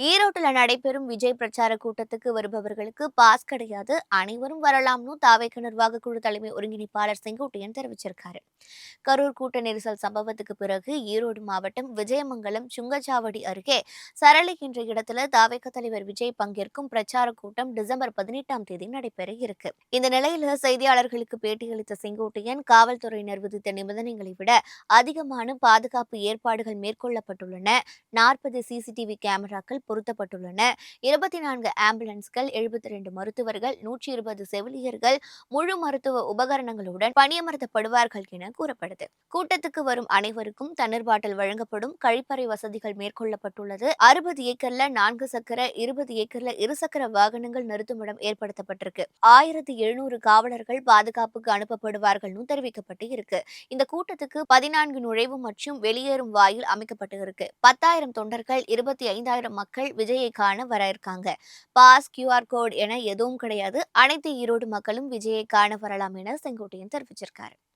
ஈரோட்டுல நடைபெறும் விஜய் பிரச்சார கூட்டத்துக்கு வருபவர்களுக்கு பாஸ் கிடையாது, அனைவரும் வரலாம்னு தாவேக நிர்வாக குழு தலைமை ஒருங்கிணைப்பாளர் செங்கோட்டையன் தெரிவிச்சிருக்காரு. கரூர் கூட்ட நெரிசல் சம்பவத்துக்கு பிறகு ஈரோடு மாவட்டம் விஜயமங்கலம் சுங்கச்சாவடி அருகே சரளை என்ற இடத்துல தாவேக தலைவர் விஜய் பங்கேற்கும் பிரச்சார கூட்டம் டிசம்பர் 18ஆம் தேதி நடைபெற இருக்கு. இந்த நிலையில செய்தியாளர்களுக்கு பேட்டியளித்த செங்கோட்டையன், காவல்துறையினர் விதித்த நிபந்தனைகளை விட அதிகமான பாதுகாப்பு ஏற்பாடுகள் மேற்கொள்ளப்பட்டுள்ளன. 40 சிசிடிவி கேமராக்கள் பொருத்தப்பட்டுள்ளன. 24 ஆம்புலன்ஸ்கள், 72 மருத்துவர்கள், 120 செவிலியர்கள் முழு மருத்துவ உபகரணங்களுடன் பணியமர்த்தப்படுவார்கள் என கூறப்படுது. கூட்டத்துக்கு வரும் அனைவருக்கும் தண்ணீர் பாட்டில் வழங்கப்படும். கழிப்பறை வசதிகள் மேற்கொள்ளப்பட்டுள்ளது. 60 ஏக்கர்ல 4 சக்கர, 20 ஏக்கர்ல 2 சக்கர வாகனங்கள் நிறுத்துமிடம் ஏற்படுத்தப்பட்டிருக்கு. 1700 காவலர்கள் பாதுகாப்புக்கு அனுப்பப்படுவார்கள் தெரிவிக்கப்பட்டு இருக்கு. இந்த கூட்டத்துக்கு 14 நுழைவு மற்றும் வெளியேறும் வாயில் அமைக்கப்பட்டு இருக்கு. 10,000 தொண்டர்கள், 25,000 மக்கள் விஜயை காண வர இருக்காங்க. பாஸ், QR கோட் என எதுவும் கிடையாது. அனைத்து ஈரோடு மக்களும் விஜயை காண வரலாம் என செங்கோட்டையன் தெரிவிச்சிருக்காரு.